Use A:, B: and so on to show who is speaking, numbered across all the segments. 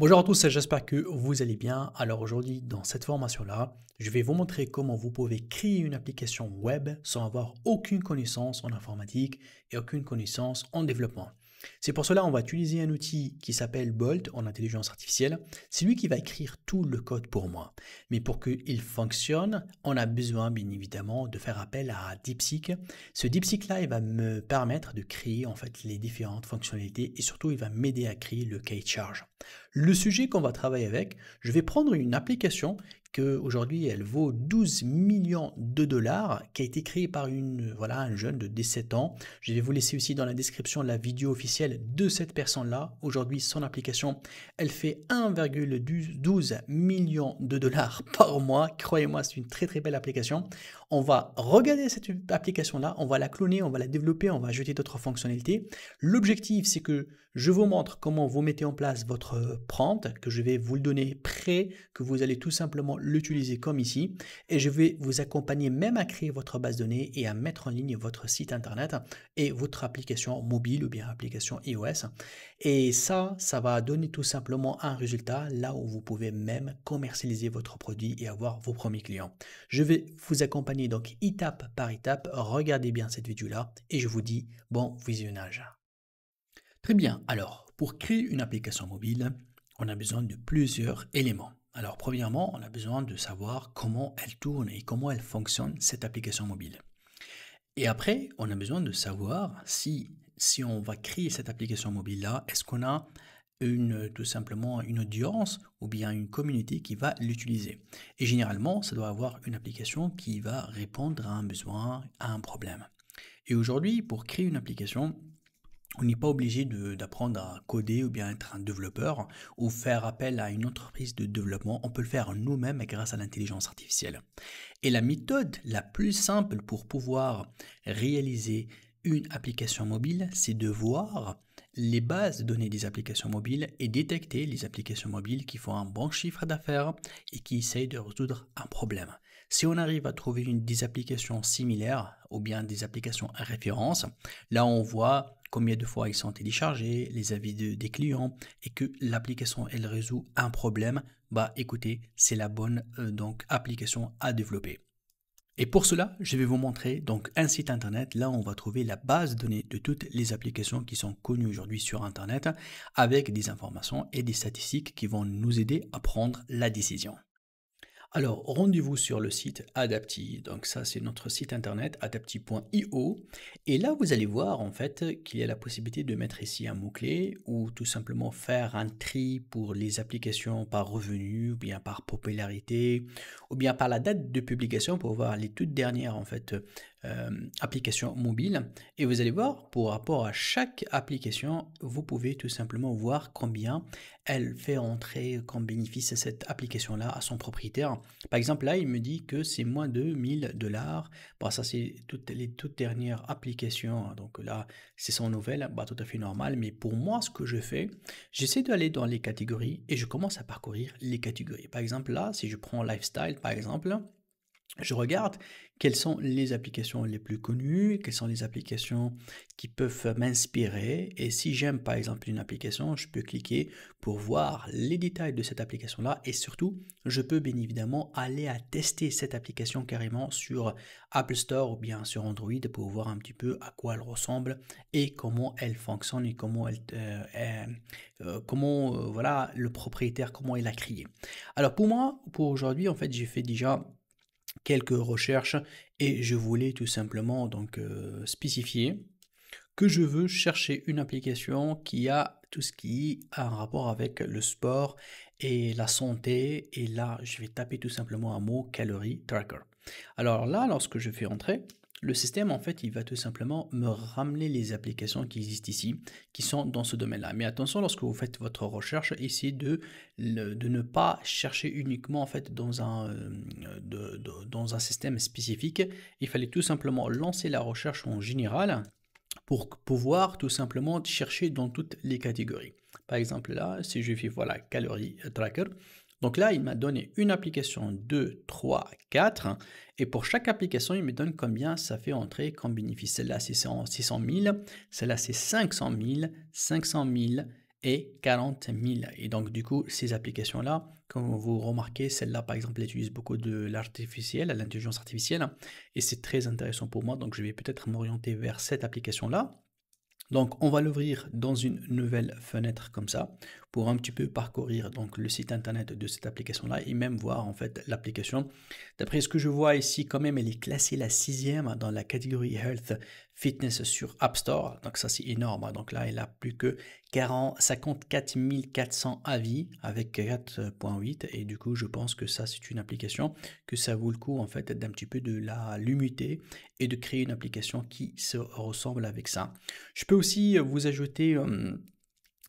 A: Bonjour à tous, j'espère que vous allez bien. Alors aujourd'hui, dans cette formation-là, je vais vous montrer comment vous pouvez créer une application web sans avoir aucune connaissance en informatique et aucune connaissance en développement. C'est pour cela qu'on va utiliser un outil qui s'appelle Bolt en intelligence artificielle. C'est lui qui va écrire tout le code pour moi. Mais pour qu'il fonctionne, on a besoin bien évidemment de faire appel à DeepSeek. Ce DeepSeek-là, il va me permettre de créer en fait les différentes fonctionnalités et surtout il va m'aider à créer le cahier de charge. Le sujet qu'on va travailler avec, je vais prendre une application que aujourd'hui elle vaut 12 millions de dollars, qui a été créée par un jeune de 17 ans. Je vais vous laisser aussi dans la description la vidéo officielle de cette personne-là. Aujourd'hui, son application, elle fait 1,12 millions de dollars par mois. Croyez-moi, c'est une très très belle application. On va regarder cette application-là, on va la cloner, on va la développer, on va ajouter d'autres fonctionnalités. L'objectif, c'est que je vous montre comment vous mettez en place votre prompt, que je vais vous le donner prêt, que vous allez tout simplement l'utiliser comme ici. Et je vais vous accompagner même à créer votre base de données et à mettre en ligne votre site internet et votre application mobile ou bien application iOS. Et ça va donner tout simplement un résultat là où vous pouvez même commercialiser votre produit et avoir vos premiers clients. Je vais vous accompagner donc étape par étape. Regardez bien cette vidéo-là et je vous dis bon visionnage. Très bien, alors pour créer une application mobile, on a besoin de plusieurs éléments. Alors premièrement, on a besoin de savoir comment elle tourne et comment elle fonctionne cette application mobile. Et après, on a besoin de savoir si on va créer cette application mobile-là, est-ce qu'on a tout simplement une audience ou bien une communauté qui va l'utiliser. Et généralement, ça doit avoir une application qui va répondre à un besoin, à un problème. Et aujourd'hui, pour créer une application, on n'est pas obligé d'apprendre à coder ou bien être un développeur ou faire appel à une entreprise de développement. On peut le faire nous-mêmes grâce à l'intelligence artificielle. Et la méthode la plus simple pour pouvoir réaliser une application mobile, c'est de voir les bases de données des applications mobiles et détecter les applications mobiles qui font un bon chiffre d'affaires et qui essayent de résoudre un problème. Si on arrive à trouver des applications similaires ou bien des applications à référence, là on voit combien de fois ils sont téléchargés, les avis des clients et que l'application elle résout un problème, bah écoutez, c'est la bonne application à développer. Et pour cela, je vais vous montrer donc un site internet. Là, on va trouver la base de données de toutes les applications qui sont connues aujourd'hui sur internet avec des informations et des statistiques qui vont nous aider à prendre la décision. Alors, rendez-vous sur le site Adapty. Donc ça, c'est notre site internet adapty.io. Et là, vous allez voir en fait qu'il y a la possibilité de mettre ici un mot-clé ou tout simplement faire un tri pour les applications par revenu ou bien par popularité ou bien par la date de publication pour voir les toutes dernières en fait applications mobiles. Et vous allez voir, pour rapport à chaque application, vous pouvez tout simplement voir combien elle fait entrer comme bénéfice cette application-là à son propriétaire. Par exemple, là, il me dit que c'est moins de 1000 dollars. Bon, ça, c'est les toutes dernières applications. Donc là, c'est son nouvelle, bah, tout à fait normal. Mais pour moi, ce que je fais, j'essaie d'aller dans les catégories et je commence à parcourir les catégories. Par exemple, là, si je prends lifestyle, par exemple, je regarde quelles sont les applications les plus connues, quelles sont les applications qui peuvent m'inspirer. Et si j'aime par exemple une application, je peux cliquer pour voir les détails de cette application-là. Et surtout, je peux bien évidemment aller à tester cette application carrément sur Apple Store ou bien sur Android pour voir un petit peu à quoi elle ressemble et comment elle fonctionne et comment voilà, le propriétaire, comment il a créé. Alors pour moi, pour aujourd'hui, en fait, j'ai fait déjà quelques recherches et je voulais tout simplement spécifier que je veux chercher une application qui a tout ce qui a un rapport avec le sport et la santé, et là je vais taper tout simplement un mot calorie tracker. Alors là, lorsque je fais entrer, le système, en fait, il va tout simplement me ramener les applications qui existent ici, qui sont dans ce domaine-là. Mais attention, lorsque vous faites votre recherche, essayez de ne pas chercher uniquement, en fait, dans un système spécifique. Il fallait tout simplement lancer la recherche en général pour pouvoir tout simplement chercher dans toutes les catégories. Par exemple, là, si je fais, voilà, calorie tracker, donc là, il m'a donné une application 2, 3, 4. Et pour chaque application, il me donne combien ça fait entrer comme bénéfice. Celle-là, c'est 600 000. Celle-là, c'est 500 000, 500 000 et 40 000. Et donc, du coup, ces applications-là, comme vous remarquez, celle-là, par exemple, elle utilise beaucoup de l'intelligence artificielle, et c'est très intéressant pour moi. Donc, je vais peut-être m'orienter vers cette application-là. Donc, on va l'ouvrir dans une nouvelle fenêtre comme ça pour un petit peu parcourir donc le site internet de cette application-là et même voir en fait l'application. D'après ce que je vois ici, quand même, elle est classée la 6e dans la catégorie Health Fitness sur App Store. Donc ça, c'est énorme. Donc là, elle a plus que 54 400 avis avec 4.8 et du coup, je pense que ça, c'est une application que ça vaut le coup en fait d'un petit peu de la l'imiter et de créer une application qui se ressemble avec ça. Je peux aussi vous ajouter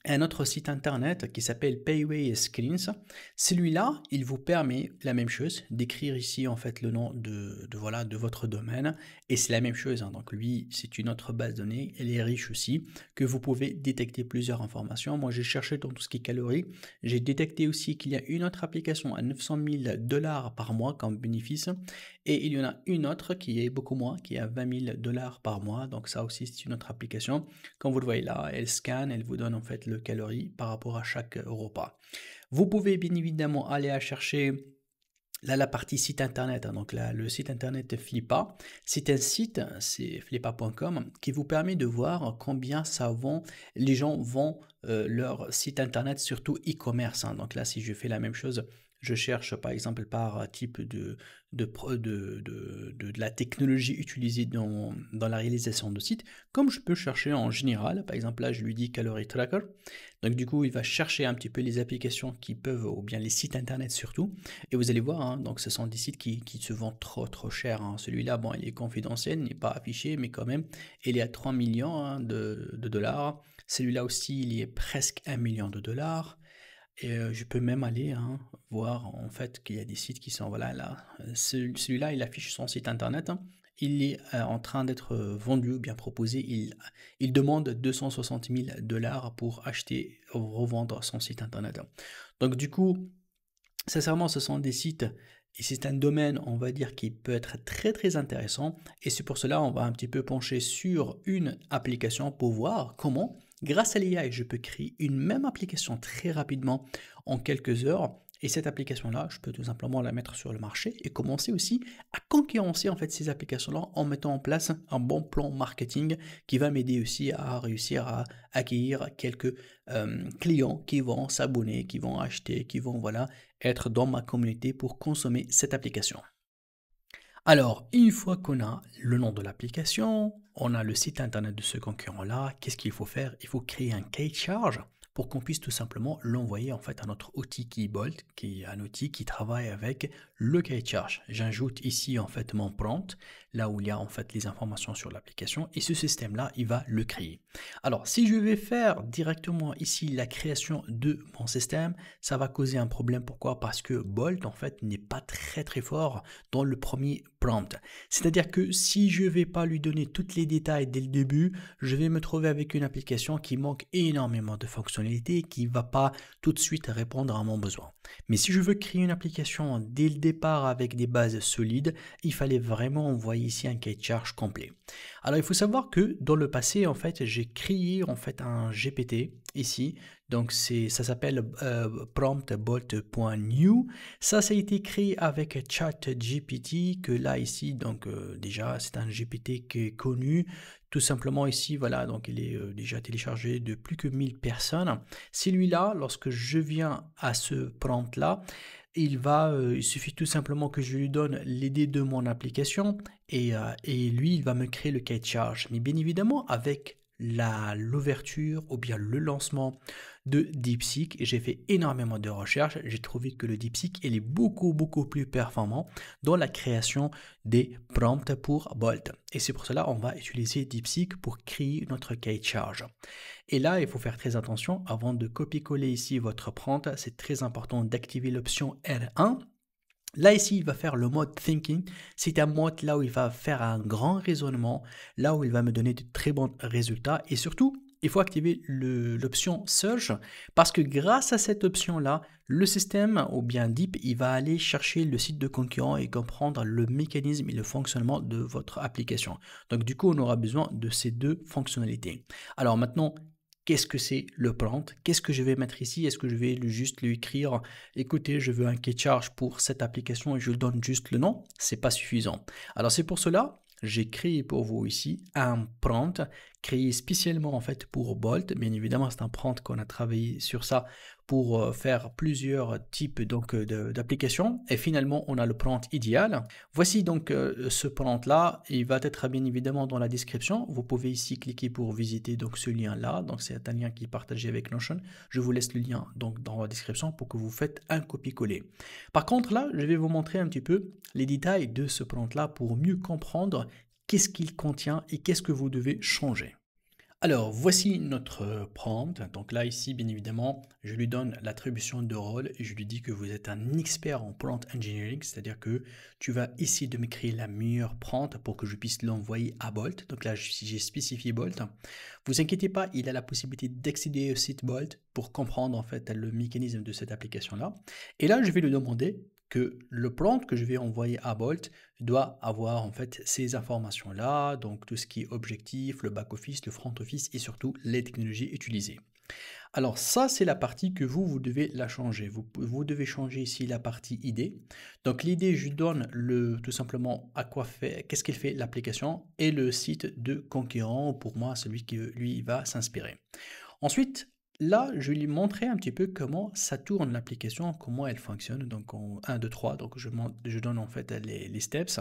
A: un autre site internet qui s'appelle Payway Screens. Celui-là, il vous permet la même chose, d'écrire ici en fait le nom voilà, de votre domaine. Et c'est la même chose, hein. Donc lui, c'est une autre base de données, elle est riche aussi, que vous pouvez détecter plusieurs informations. Moi, j'ai cherché dans tout ce qui est calories. J'ai détecté aussi qu'il y a une autre application à 900 000 $ par mois comme bénéfice. Et il y en a une autre qui est beaucoup moins, qui est à 20 000 $ par mois. Donc ça aussi, c'est une autre application. Comme vous le voyez là, elle scanne, elle vous donne en fait le calories par rapport à chaque repas. Vous pouvez bien évidemment aller à chercher là la partie site internet, hein. Donc là, le site internet Flippa, c'est un site, c'est flippa.com, qui vous permet de voir combien ça vend, les gens vendent leur site internet, surtout e-commerce, hein. Donc là, si je fais la même chose, je cherche par exemple par type de la technologie utilisée dans la réalisation de site, comme je peux chercher en général. Par exemple là, je lui dis Calorie Tracker. Donc du coup, il va chercher un petit peu les applications qui peuvent, ou bien les sites internet surtout. Et vous allez voir, hein, donc ce sont des sites qui se vendent trop cher, hein. Celui-là, bon, il est confidentiel, n'est pas affiché, mais quand même, il est à 3 millions hein, de dollars. Celui-là aussi, il est presque 1 million de dollars. Et je peux même aller hein, voir en fait qu'il y a des sites qui sont, voilà, là. Celui-là, il affiche son site internet, hein. Il est en train d'être vendu ou bien proposé. Il demande 260 000 $ pour acheter ou revendre son site internet. Donc du coup, sincèrement, ce sont des sites et c'est un domaine, on va dire, qui peut être très intéressant. Et c'est pour cela on va un petit peu pencher sur une application pour voir comment, grâce à l'IA, je peux créer une même application très rapidement en quelques heures. Et cette application-là, je peux tout simplement la mettre sur le marché et commencer aussi à concurrencer en fait ces applications-là en mettant en place un bon plan marketing qui va m'aider aussi à réussir à acquérir quelques clients qui vont s'abonner, qui vont acheter, qui vont voilà être dans ma communauté pour consommer cette application. Alors, une fois qu'on a le nom de l'application, on a le site internet de ce concurrent-là, qu'est-ce qu'il faut faire? Il faut créer un cahier de charge pour qu'on puisse tout simplement l'envoyer en fait à notre outil qui est Bolt, qui est un outil qui travaille avec le cahier de charge. J'ajoute ici en fait mon prompt, là où il y a en fait les informations sur l'application, et ce système-là, il va le créer. Alors, si je vais faire directement ici la création de mon système, ça va causer un problème. Pourquoi? Parce que Bolt en fait n'est pas très fort dans le premier prompt. C'est-à-dire que si je ne vais pas lui donner tous les détails dès le début, je vais me trouver avec une application qui manque énormément de fonctionnalités, qui ne va pas tout de suite répondre à mon besoin. Mais si je veux créer une application dès le départ avec des bases solides, il fallait vraiment envoyer ici un cahier de charge complet. Alors il faut savoir que dans le passé, en fait, j'ai créé en fait un GPT ici. Donc ça s'appelle promptbolt.new. Ça a été créé avec ChatGPT, que là ici, donc déjà c'est un GPT qui est connu. Tout simplement ici, voilà, donc il est déjà téléchargé de plus que 1000 personnes. Celui-là, lorsque je viens à ce prompt-là, il suffit tout simplement que je lui donne l'idée de mon application et lui, il va me créer le cahier de charge. Mais bien évidemment, avec l'ouverture ou bien le lancement de DeepSeek, j'ai fait énormément de recherches. J'ai trouvé que le DeepSeek il est beaucoup plus performant dans la création des prompts pour Bolt. Et c'est pour cela on va utiliser DeepSeek pour créer notre cahier de charge. Et là, il faut faire très attention avant de copier-coller ici votre prompt. C'est très important d'activer l'option R1. Là, ici, il va faire le mode Thinking. C'est un mode là où il va faire un grand raisonnement, là où il va me donner de très bons résultats. Et surtout, il faut activer l'option Search parce que grâce à cette option-là, le système ou bien Deep, il va aller chercher le site de concurrent et comprendre le mécanisme et le fonctionnement de votre application. Donc, du coup, on aura besoin de ces deux fonctionnalités. Alors maintenant, qu'est-ce que c'est le prompt, qu'est-ce que je vais mettre ici, est-ce que je vais juste lui écrire, écoutez, je veux un key charge pour cette application et je donne juste le nom, c'est pas suffisant. Alors c'est pour cela, j'ai créé pour vous ici un prompt créé spécialement en fait pour Bolt. Bien évidemment, c'est un prompt qu'on a travaillé sur ça pour faire plusieurs types donc d'applications et finalement on a le prompt idéal. Voici donc ce prompt là, il va être bien évidemment dans la description. Vous pouvez ici cliquer pour visiter donc ce lien là, donc c'est un lien qui est partagé avec Notion. Je vous laisse le lien donc dans la description pour que vous faites un copier-coller. Par contre là, je vais vous montrer un petit peu les détails de ce prompt là pour mieux comprendre qu'est-ce qu'il contient et qu'est-ce que vous devez changer. Alors, voici notre prompt. Donc là, ici, bien évidemment, je lui donne l'attribution de rôle et je lui dis que vous êtes un expert en prompt engineering, c'est-à-dire que tu vas essayer de m'écrire la meilleure prompt pour que je puisse l'envoyer à Bolt. Donc là, j'ai spécifié Bolt. Vous inquiétez pas, il a la possibilité d'accéder au site Bolt pour comprendre en fait le mécanisme de cette application-là. Et là, je vais lui demander que le prompt que je vais envoyer à Bolt doit avoir en fait ces informations-là, donc tout ce qui est objectif, le back-office, le front-office et surtout les technologies utilisées. Alors ça, c'est la partie que vous devez la changer. Vous devez changer ici la partie idée. Donc l'idée, je donne tout simplement à quoi fait, qu'est-ce qu'elle fait l'application et le site de concurrent, pour moi, celui qui lui va s'inspirer. Ensuite, là, je vais lui montrer un petit peu comment ça tourne l'application, comment elle fonctionne. Donc en 1, 2, 3, donc je donne en fait les steps.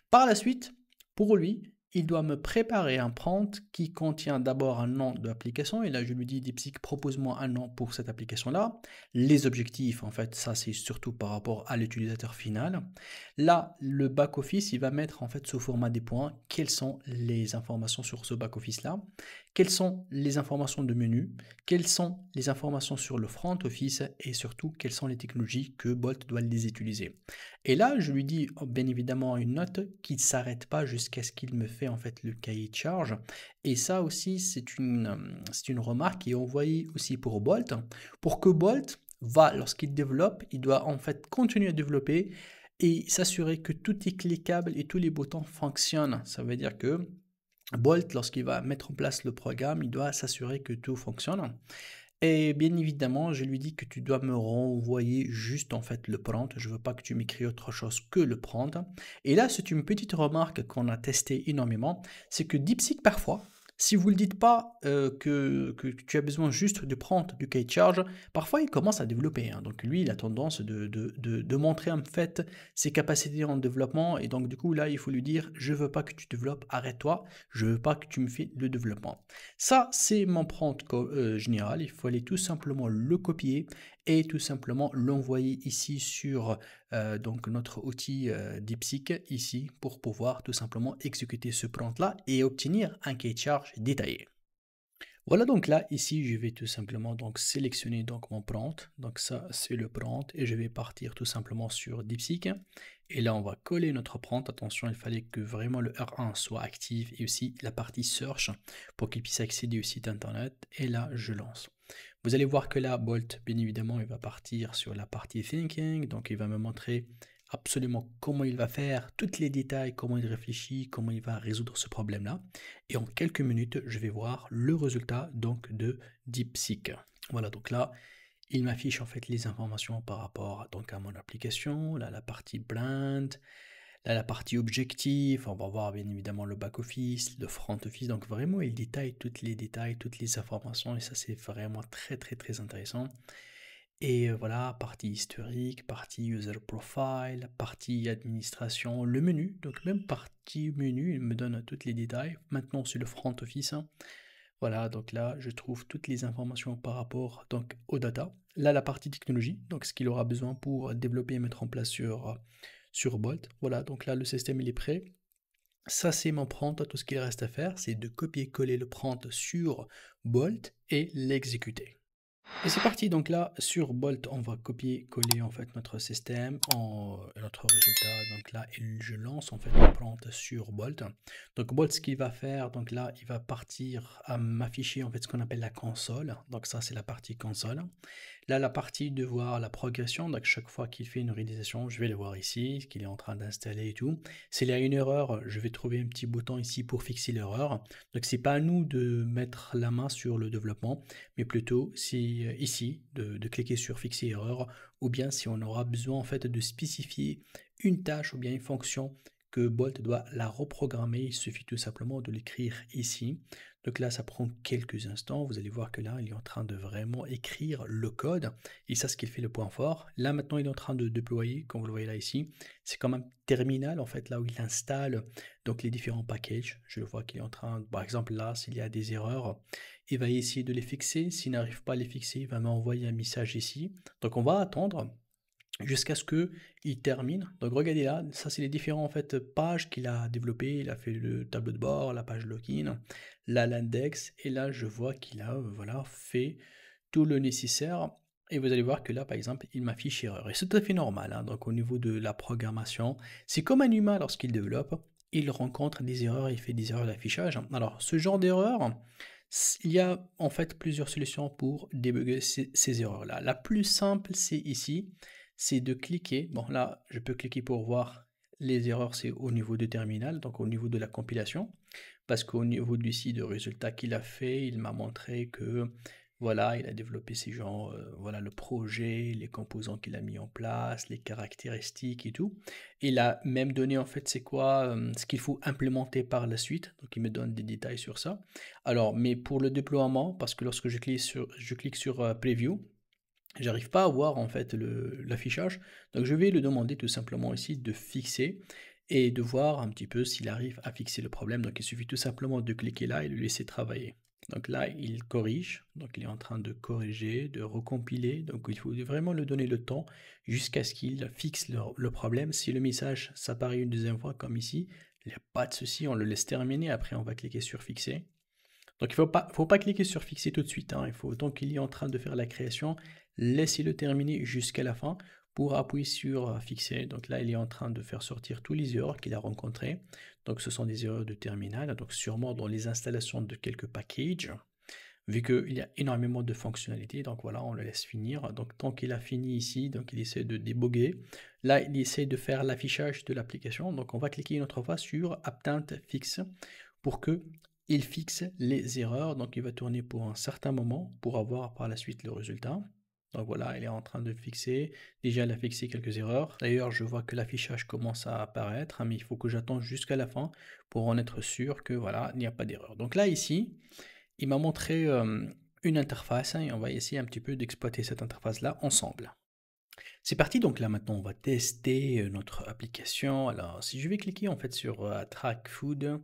A: Par la suite, pour lui, il doit me préparer un prompt qui contient d'abord un nom de l'application. Et là, je lui dis, DeepSeek, propose-moi un nom pour cette application-là. Les objectifs, en fait, ça, c'est surtout par rapport à l'utilisateur final. Là, le back-office, il va mettre en fait sous format des points quelles sont les informations sur ce back-office-là, quelles sont les informations de menu, quelles sont les informations sur le front-office et surtout quelles sont les technologies que Bolt doit les utiliser. Et là, je lui dis bien évidemment une note qui ne s'arrête pas jusqu'à ce qu'il me fait en fait le cahier de charge. Et ça aussi, c'est une remarque qui est envoyée aussi pour Bolt. Pour que Bolt lorsqu'il développe, il doit en fait continuer à développer et s'assurer que tout est cliquable et tous les boutons fonctionnent. Ça veut dire que Bolt, lorsqu'il va mettre en place le programme, il doit s'assurer que tout fonctionne. Et bien évidemment, je lui dis que tu dois me renvoyer juste en fait le prompt. Je veux pas que tu m'écris autre chose que le prompt. Et là, c'est une petite remarque qu'on a testé énormément. C'est que DeepSeek, parfois, si vous ne le dites pas que tu as besoin juste de prompt du cahier de charge, parfois il commence à développer. Donc lui, il a tendance de montrer en fait ses capacités en développement. Et donc du coup, là, il faut lui dire, je veux pas que tu développes, arrête-toi. Je veux pas que tu me fais le développement. Ça, c'est mon prompt général. Il faut aller tout simplement le copier et tout simplement l'envoyer ici sur donc notre outil DeepSeek ici pour pouvoir tout simplement exécuter ce prompt là et obtenir un cahier de charge détaillé. Voilà, donc là ici je vais tout simplement donc sélectionner donc mon prompt, donc ça c'est le prompt et je vais partir tout simplement sur DeepSeek et là on va coller notre prompt. Attention, il fallait que vraiment le R1 soit actif et aussi la partie search pour qu'il puisse accéder au site internet et là je lance. Vous allez voir que là, Bolt, bien évidemment, il va partir sur la partie thinking, donc il va me montrer absolument comment il va faire, tous les détails, comment il réfléchit, comment il va résoudre ce problème-là. Et en quelques minutes, je vais voir le résultat donc de DeepSeek. Voilà, donc là, il m'affiche en fait les informations par rapport donc à mon application, là la partie blind. Là, la partie objectif, on va voir bien évidemment le back-office, le front-office. Donc vraiment, il détaille tous les détails, toutes les informations. Et ça, c'est vraiment très, très, très intéressant. Et voilà, partie historique, partie user profile, partie administration, le menu. Donc même partie menu, il me donne tous les détails. Maintenant, sur le front-office, voilà, donc là, je trouve toutes les informations par rapport donc, aux data. Là, la partie technologie, donc ce qu'il aura besoin pour développer et mettre en place sur Bolt. Voilà, donc là, le système, il est prêt. Ça, c'est mon prompt. Tout ce qu'il reste à faire, c'est de copier-coller le prompt sur Bolt et l'exécuter. Et c'est parti, donc là, sur Bolt, on va copier-coller en fait notre système, notre résultat. Donc là, je lance en fait le prompt sur Bolt. Donc Bolt, ce qu'il va faire, donc là, il va partir à m'afficher en fait ce qu'on appelle la console. Donc ça, c'est la partie console. Là, la partie de voir la progression, donc chaque fois qu'il fait une réalisation, je vais le voir ici, ce qu'il est en train d'installer et tout. S'il y a une erreur, je vais trouver un petit bouton ici pour fixer l'erreur. Donc, c'est pas à nous de mettre la main sur le développement, mais plutôt si ici de cliquer sur fixer erreur, ou bien si on aura besoin en fait de spécifier une tâche ou bien une fonction que Bolt doit la reprogrammer, il suffit tout simplement de l'écrire ici. Donc là, ça prend quelques instants. Vous allez voir que là, il est en train de vraiment écrire le code. Et ça, ce qu'il fait le point fort. Là, maintenant, il est en train de déployer, comme vous le voyez là ici. C'est comme un terminal, en fait, là où il installe donc les différents packages. Je vois qu'il est en train, par exemple, là, s'il y a des erreurs, il va essayer de les fixer. S'il n'arrive pas à les fixer, il va m'envoyer un message ici. Donc, on va attendre jusqu'à ce qu'il termine. Donc regardez là, ça c'est les différentes en fait, pages qu'il a développées. Il a fait le tableau de bord, la page login, là l'index, et là je vois qu'il a voilà, fait tout le nécessaire. Et vous allez voir que là par exemple il m'affiche erreur. Et c'est tout à fait normal, hein. Donc au niveau de la programmation, c'est comme un humain lorsqu'il développe, il rencontre des erreurs, il fait des erreurs d'affichage. Alors ce genre d'erreur, il y a en fait plusieurs solutions pour débugger ces erreurs-là. La plus simple c'est ici, c'est de cliquer. Bon, là, je peux cliquer pour voir les erreurs, c'est au niveau du terminal, donc au niveau de la compilation, parce qu'au niveau du site de résultat qu'il a fait, il m'a montré que voilà, il a développé ces genres, voilà le projet, les composants qu'il a mis en place, les caractéristiques et tout. Il a même donné en fait c'est quoi ce qu'il faut implémenter par la suite, donc il me donne des détails sur ça. Alors, mais pour le déploiement, parce que lorsque je clique sur Preview, j'arrive pas à voir en fait l'affichage, donc je vais le demander tout simplement ici de fixer et de voir un petit peu s'il arrive à fixer le problème. Donc il suffit tout simplement de cliquer là et le laisser travailler. Donc là il corrige, donc il est en train de corriger, de recompiler, donc il faut vraiment le donner le temps jusqu'à ce qu'il fixe le problème. Si le message s'apparaît une deuxième fois comme ici, il n'y a pas de souci, on le laisse terminer, après on va cliquer sur fixer. Donc il ne faut pas cliquer sur fixer tout de suite, hein. Il faut, tant qu'il est en train de faire la création, laissez-le terminer jusqu'à la fin pour appuyer sur fixer. Donc là, il est en train de faire sortir tous les erreurs qu'il a rencontrées. Donc ce sont des erreurs de terminal, donc sûrement dans les installations de quelques packages, vu qu'il y a énormément de fonctionnalités. Donc voilà, on le laisse finir. Donc tant qu'il a fini ici, donc il essaie de déboguer. Là, il essaie de faire l'affichage de l'application. Donc on va cliquer une autre fois sur Update Fix pour que il fixe les erreurs, donc il va tourner pour un certain moment pour avoir par la suite le résultat. Donc voilà, il est en train de fixer. Déjà, il a fixé quelques erreurs. D'ailleurs, je vois que l'affichage commence à apparaître, hein, mais il faut que j'attende jusqu'à la fin pour en être sûr que voilà, il n'y a pas d'erreur. Donc là, ici, il m'a montré une interface, hein, et on va essayer un petit peu d'exploiter cette interface-là ensemble. C'est parti, donc là maintenant on va tester notre application. Alors si je vais cliquer en fait sur Track Food,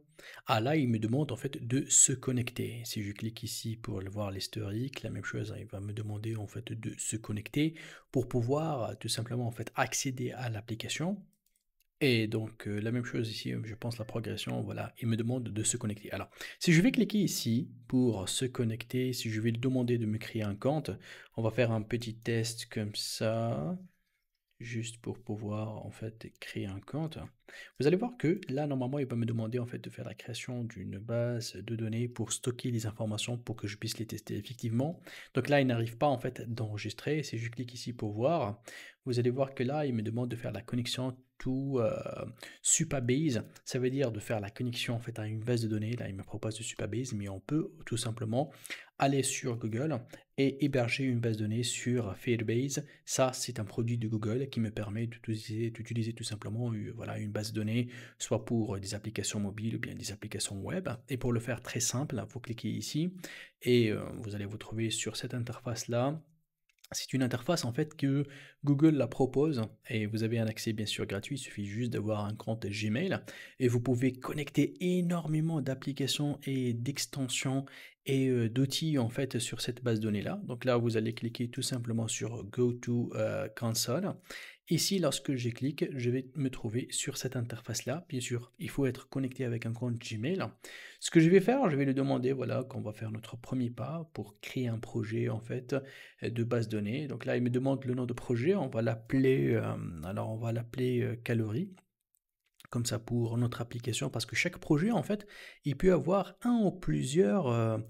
A: ah là il me demande en fait de se connecter. Si je clique ici pour voir l'historique, la même chose, hein, il va me demander en fait de se connecter pour pouvoir tout simplement en fait accéder à l'application. Et donc la même chose ici, je pense la progression, voilà, il me demande de se connecter. Alors, si je vais cliquer ici pour se connecter, si je vais lui demander de me créer un compte, on va faire un petit test comme ça, juste pour pouvoir en fait créer un compte. Vous allez voir que là normalement il va me demander en fait de faire la création d'une base de données pour stocker les informations pour que je puisse les tester effectivement. Donc là il n'arrive pas en fait d'enregistrer. Si je clique ici pour voir, vous allez voir que là il me demande de faire la connexion to Supabase. Ça veut dire de faire la connexion en fait à une base de données. Là il me propose de Supabase, mais on peut tout simplement aller sur Google et héberger une base de données sur Firebase. Ça, c'est un produit de Google qui me permet d'utiliser tout simplement voilà, une base de données, soit pour des applications mobiles ou bien des applications web. Et pour le faire très simple, vous cliquez ici et vous allez vous trouver sur cette interface-là. C'est une interface en fait que Google la propose et vous avez un accès bien sûr gratuit, il suffit juste d'avoir un compte Gmail et vous pouvez connecter énormément d'applications et d'extensions et d'outils en fait sur cette base de données là. Donc là vous allez cliquer tout simplement sur Go to Console. Ici lorsque je clique, je vais me trouver sur cette interface là. Bien sûr, il faut être connecté avec un compte Gmail. Ce que je vais faire, je vais lui demander voilà qu'on va faire notre premier pas pour créer un projet en fait de base de données. Donc là, il me demande le nom de projet. On va l'appeler, alors on va l'appeler Calorie, comme ça pour notre application, parce que chaque projet, en fait, il peut avoir un ou plusieurs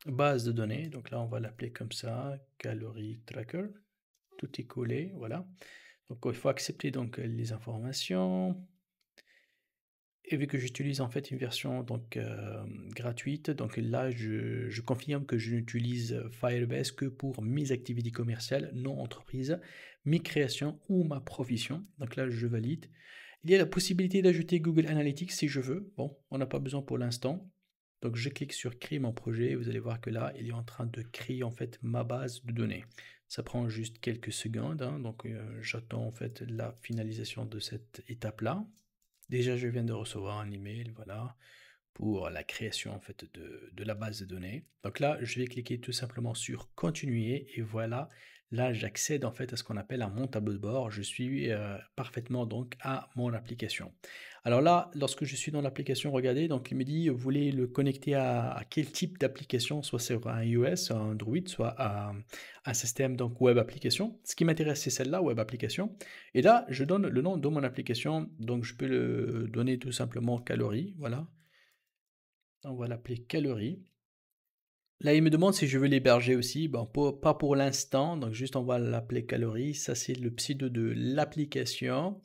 A: base de données. Donc là, on va l'appeler comme ça, calorie tracker. Tout est collé, voilà. Donc il faut accepter donc les informations. Et vu que j'utilise en fait une version donc gratuite, donc là je confirme que je n'utilise Firebase que pour mes activités commerciales, non entreprise, mes créations ou ma profession. Donc là je valide. Il y a la possibilité d'ajouter Google Analytics si je veux. Bon, on n'a pas besoin pour l'instant. Donc je clique sur créer mon projet. Vous allez voir que là il est en train de créer en fait ma base de données. Ça prend juste quelques secondes, hein. Donc j'attends en fait la finalisation de cette étape-là. Déjà, je viens de recevoir un email, voilà, pour la création en fait de la base de données. Donc là, je vais cliquer tout simplement sur continuer et voilà, là j'accède en fait à ce qu'on appelle mon tableau de bord. Je suis parfaitement donc à mon application. Alors là, lorsque je suis dans l'application, regardez, donc il me dit vous voulez le connecter à quel type d'application, soit sur un iOS, un Android, soit à un système donc web application. Ce qui m'intéresse, c'est celle-là, web application. Et là, je donne le nom de mon application, donc je peux le donner tout simplement calories, voilà. On va l'appeler calories. Là, il me demande si je veux l'héberger aussi. Bon, pas pour l'instant, donc juste on va l'appeler calories. Ça, c'est le pseudo de l'application.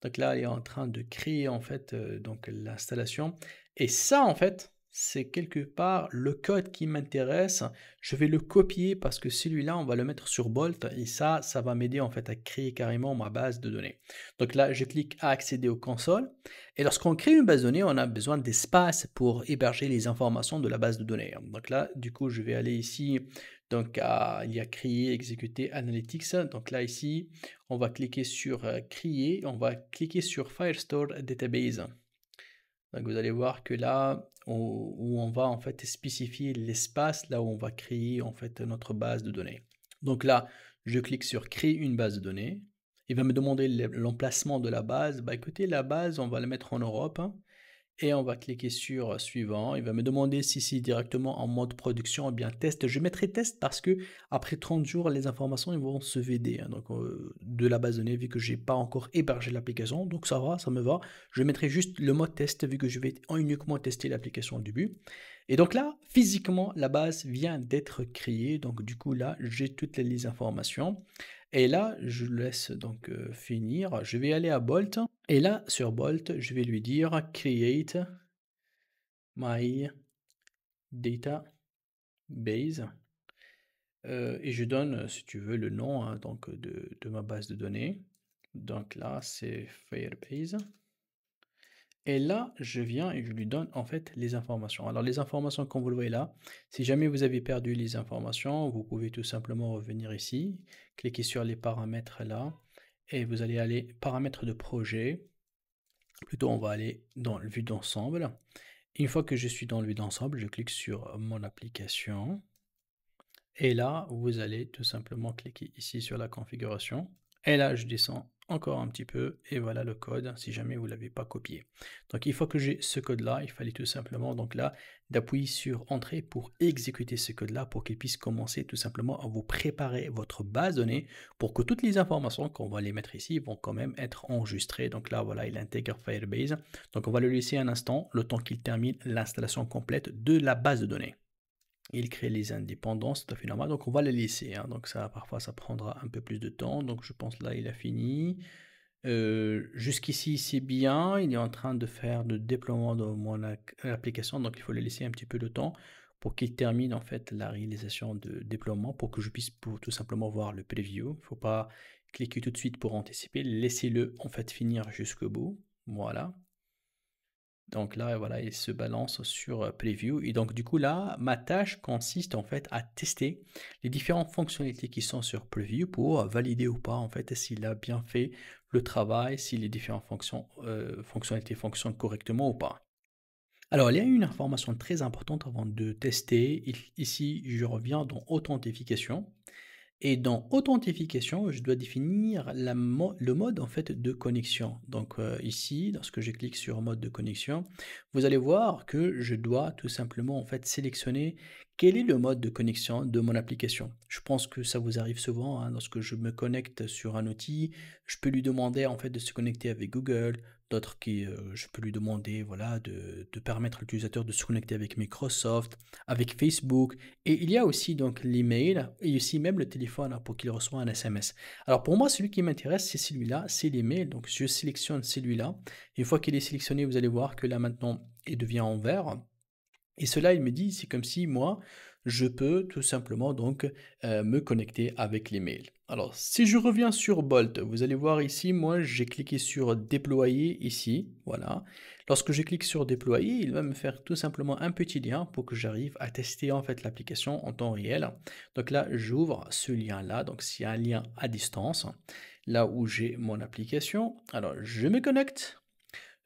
A: Donc là, il est en train de créer en fait donc l'installation. Et ça, en fait, c'est quelque part le code qui m'intéresse. Je vais le copier parce que celui-là, on va le mettre sur Bolt et ça va m'aider en fait à créer carrément ma base de données. Donc là, je clique à accéder aux consoles. Et lorsqu'on crée une base de données, on a besoin d'espace pour héberger les informations de la base de données. Donc là, du coup, je vais aller ici. Donc, il y a créer, exécuter, analytics. Donc là, ici, on va cliquer sur créer. On va cliquer sur Firestore Database. Donc, vous allez voir que là, où on va en fait spécifier l'espace là où on va créer en fait notre base de données. Donc là, je clique sur créer une base de données. Il va me demander l'emplacement de la base. Bah écoutez, la base, on va la mettre en Europe, hein. Et on va cliquer sur suivant. Il va me demander si c'est directement en mode production ou bien test. Je mettrai test parce que après 30 jours, les informations ils vont se vider, hein, donc, de la base de données vu que j'ai pas encore hébergé l'application. Donc ça va, ça me va. Je mettrai juste le mode test vu que je vais uniquement tester l'application au début. Et donc là, physiquement, la base vient d'être créée. Donc du coup là, j'ai toutes les informations. Et là, je laisse donc finir. Je vais aller à Bolt. Et là, sur Bolt, je vais lui dire Create my database. Et je donne, si tu veux, le nom hein, donc, de ma base de données. Donc là, c'est Firebase. Et là, je viens et je lui donne en fait les informations. Alors les informations, comme vous le voyez là, si jamais vous avez perdu les informations, vous pouvez tout simplement revenir ici, cliquer sur les paramètres là, et vous allez aller paramètres de projet. Plutôt, on va aller dans le vue d'ensemble. Une fois que je suis dans le vue d'ensemble, je clique sur mon application. Et là, vous allez tout simplement cliquer ici sur la configuration. Et là, je descends encore un petit peu et voilà le code si jamais vous ne l'avez pas copié. Donc, une fois que j'ai ce code-là, il fallait tout simplement donc là d'appuyer sur Entrée pour exécuter ce code-là pour qu'il puisse commencer tout simplement à vous préparer votre base de données pour que toutes les informations qu'on va les mettre ici vont quand même être enregistrées. Donc là, voilà, il intègre Firebase. Donc, on va le laisser un instant, le temps qu'il termine l'installation complète de la base de données. Il crée les indépendances, tout à fait normal, donc on va les laisser, hein. Donc ça, parfois, ça prendra un peu plus de temps, donc je pense là, il a fini. Jusqu'ici, c'est bien, il est en train de faire le déploiement de mon application, donc il faut le laisser un petit peu de temps pour qu'il termine en fait la réalisation de déploiement, pour que je puisse tout simplement voir le preview. Il ne faut pas cliquer tout de suite pour anticiper, laissez-le en fait finir jusqu'au bout, voilà. Donc là, voilà, il se balance sur Preview. Et donc, du coup, là, ma tâche consiste en fait à tester les différentes fonctionnalités qui sont sur Preview pour valider ou pas, en fait, s'il a bien fait le travail, si les différentes fonctionnalités fonctionnent correctement ou pas. Alors, il y a une information très importante avant de tester. Ici, je reviens dans Authentification. Et dans Authentification, je dois définir le mode en fait de connexion. Donc ici, lorsque je clique sur mode de connexion, vous allez voir que je dois tout simplement en fait sélectionner quel est le mode de connexion de mon application. Je pense que ça vous arrive souvent hein, lorsque je me connecte sur un outil, je peux lui demander en fait de se connecter avec Google, d'autres qui, je peux lui demander voilà, de permettre à l'utilisateur de se connecter avec Microsoft, avec Facebook. Et il y a aussi donc l'email et aussi même le téléphone hein, pour qu'il reçoive un SMS. Alors pour moi, celui qui m'intéresse, c'est celui-là, c'est l'email. Donc je sélectionne celui-là. Une fois qu'il est sélectionné, vous allez voir que là maintenant, il devient en vert. Et cela, il me dit, c'est comme si moi, je peux tout simplement donc me connecter avec l'email. Alors, si je reviens sur Bolt, vous allez voir ici, moi, j'ai cliqué sur déployer ici, voilà. Lorsque je clique sur déployer, il va me faire tout simplement un petit lien pour que j'arrive à tester en fait l'application en temps réel. Donc là, j'ouvre ce lien-là, donc c'est un lien à distance, là où j'ai mon application. Alors, je me connecte.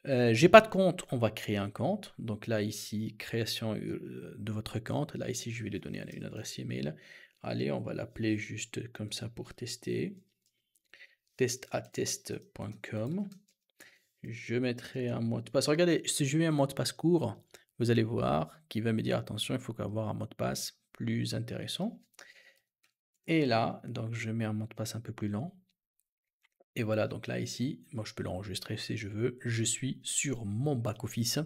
A: J'ai pas de compte, on va créer un compte. Donc là, ici, création de votre compte. Là, ici, je vais lui donner une adresse email. Allez, on va l'appeler juste comme ça pour tester. testatest.com. Je mettrai un mot de passe. Regardez, si je mets un mot de passe court, vous allez voir qu'il va me dire attention, il faut avoir un mot de passe plus intéressant. Et là, donc je mets un mot de passe un peu plus long. Et voilà, donc là, ici, moi, je peux l'enregistrer si je veux. Je suis sur mon back-office.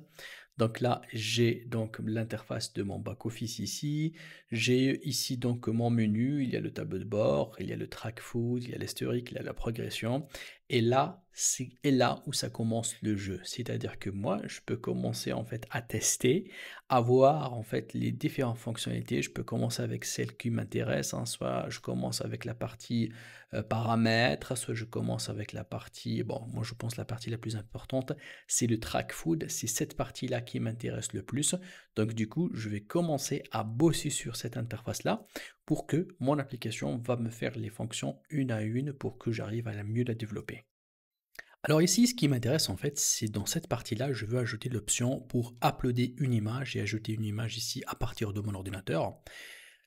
A: Donc là, j'ai donc l'interface de mon back-office ici. J'ai ici donc mon menu. Il y a le tableau de bord, il y a le track food, il y a l'historique, il y a la progression. Et là, c'est là où ça commence le jeu. C'est-à-dire que moi, je peux commencer en fait à tester, à voir en fait les différentes fonctionnalités. Je peux commencer avec celle qui m'intéresse. Hein. Soit je commence avec la partie paramètres, soit je commence avec la partie, bon, moi je pense la partie la plus importante, c'est le track food, c'est cette partie-là qui m'intéresse le plus. Donc du coup, je vais commencer à bosser sur cette interface-là pour que mon application va me faire les fonctions une à une pour que j'arrive à mieux la développer. Alors ici, ce qui m'intéresse en fait, c'est dans cette partie-là, je veux ajouter l'option pour uploader une image et ajouter une image ici à partir de mon ordinateur.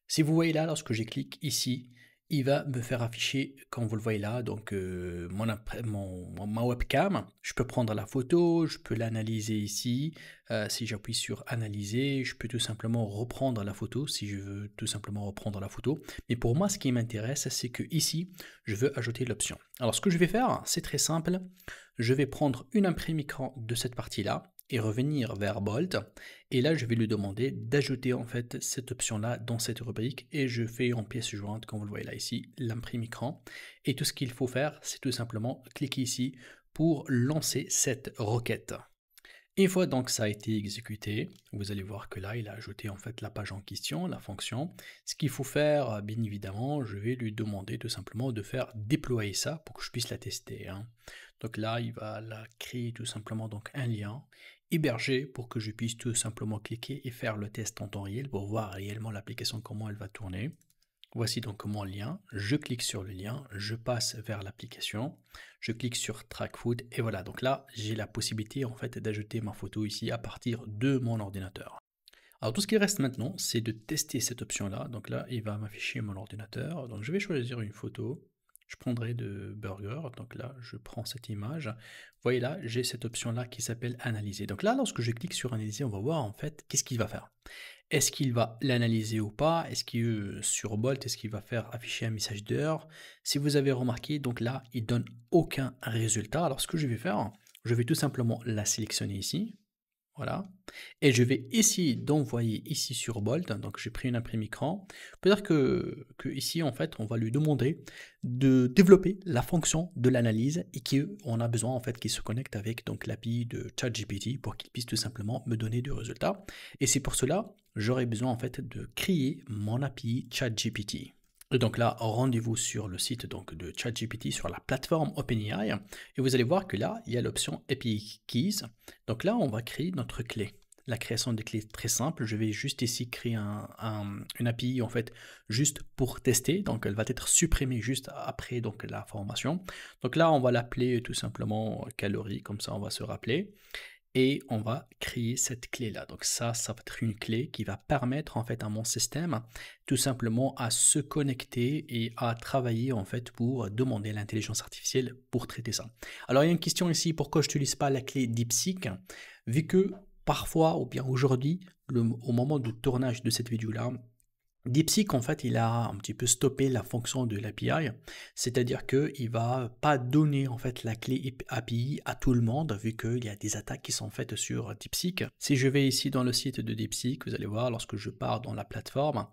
A: Si vous voyez là, lorsque je clique ici, il va me faire afficher, comme vous le voyez là, donc ma webcam. Je peux prendre la photo, je peux l'analyser ici. Si j'appuie sur analyser, je peux tout simplement reprendre la photo, si je veux tout simplement reprendre la photo. Mais pour moi, ce qui m'intéresse, c'est que ici, je veux ajouter l'option. Alors, ce que je vais faire, c'est très simple. Je vais prendre une imprime écran de cette partie-là et revenir vers Bolt. Et là, je vais lui demander d'ajouter en fait cette option-là dans cette rubrique et je fais en pièce jointe, comme vous le voyez là ici, l'imprime écran. Et tout ce qu'il faut faire, c'est tout simplement cliquer ici pour lancer cette requête. Une fois donc ça a été exécuté, vous allez voir que là, il a ajouté en fait la page en question, la fonction. Ce qu'il faut faire, bien évidemment, je vais lui demander tout simplement de faire déployer ça pour que je puisse la tester. Hein. Donc là, il va la créer tout simplement donc un lien hébergé pour que je puisse tout simplement cliquer et faire le test en temps réel pour voir réellement l'application, comment elle va tourner. Voici donc mon lien, je clique sur le lien, je passe vers l'application, je clique sur Track Food et voilà, donc là j'ai la possibilité en fait d'ajouter ma photo ici à partir de mon ordinateur. Alors tout ce qui reste maintenant, c'est de tester cette option-là. Donc là, il va m'afficher mon ordinateur. Donc je vais choisir une photo. Je prendrai de burger. Donc là, je prends cette image. Vous voyez là, j'ai cette option-là qui s'appelle analyser. Donc là, lorsque je clique sur analyser, on va voir en fait qu'est-ce qu'il va faire. Est-ce qu'il va l'analyser ou pas? Est-ce qu'il sur Bolt, est-ce qu'il va faire afficher un message d'erreur? Si vous avez remarqué, donc là, il donne aucun résultat. Alors ce que je vais faire, je vais tout simplement la sélectionner ici. Voilà. Et je vais essayer d'envoyer ici sur Bolt. Donc j'ai pris une imprime écran. Peut-être que ici, en fait, on va lui demander de développer la fonction de l'analyse et qu'on a besoin en fait qu'il se connecte avec donc l'API de ChatGPT pour qu'il puisse tout simplement me donner du résultat. Et c'est pour cela, j'aurai besoin en fait de créer mon API ChatGPT. Et donc là, rendez-vous sur le site donc, de ChatGPT sur la plateforme OpenAI et vous allez voir que là, il y a l'option API Keys. Donc là, on va créer notre clé. La création des clés est très simple. Je vais juste ici créer une API en fait juste pour tester. Donc elle va être supprimée juste après donc, la formation. Donc là, on va l'appeler tout simplement calories, comme ça on va se rappeler. Et on va créer cette clé-là. Donc ça va être une clé qui va permettre en fait à mon système tout simplement à se connecter et à travailler en fait pour demander à l'intelligence artificielle pour traiter ça. Alors il y a une question ici, pourquoi je n'utilise pas la clé DeepSeek? Vu que parfois, ou bien aujourd'hui, au moment du tournage de cette vidéo-là, DeepSeek, en fait, il a un petit peu stoppé la fonction de l'API, c'est-à-dire qu'il va pas donner en fait la clé API à tout le monde, vu qu'il y a des attaques qui sont faites sur DeepSeek. Si je vais ici dans le site de DeepSeek, vous allez voir, lorsque je pars dans la plateforme,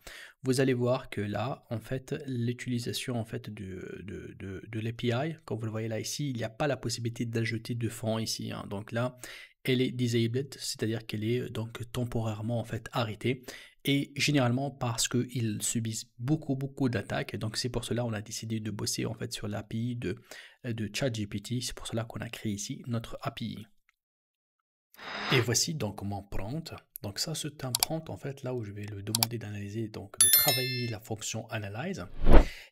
A: vous allez voir que là, en fait, l'utilisation en fait de l'API, comme vous le voyez là ici, il n'y a pas la possibilité d'ajouter de fonds ici, hein. Donc là, elle est disabled, c'est-à-dire qu'elle est donc temporairement en fait arrêtée. Et généralement parce qu'ils subissent beaucoup d'attaques. Donc c'est pour cela qu'on a décidé de bosser en fait sur l'API de ChatGPT. C'est pour cela qu'on a créé ici notre API. Et voici donc mon prompt. Donc ça c'est un prompt en fait là où je vais lui demander d'analyser, donc de travailler la fonction analyze.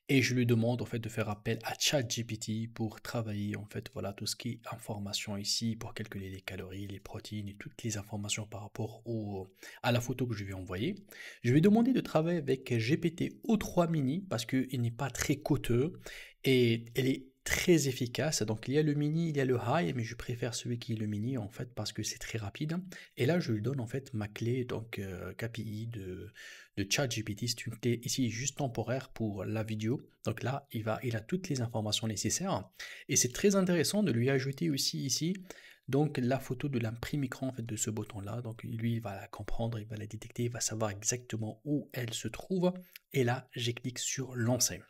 A: Et je lui demande en fait de faire appel à ChatGPT pour travailler en fait voilà tout ce qui est information ici pour calculer les calories, les protéines et toutes les informations par rapport à la photo que je vais envoyer. Je vais demander de travailler avec GPT-O3 mini parce qu'il n'est pas très coûteux et elle est très efficace. Donc il y a le mini, il y a le high, mais je préfère celui qui est le mini en fait parce que c'est très rapide. Et là je lui donne en fait ma clé donc KPI de ChatGPT. C'est une clé ici juste temporaire pour la vidéo. Donc là il a toutes les informations nécessaires et c'est très intéressant de lui ajouter aussi ici donc la photo de l'imprime écran en fait de ce bouton là. Donc lui il va la comprendre, il va la détecter, il va savoir exactement où elle se trouve et là j'ai cliqué sur lancer.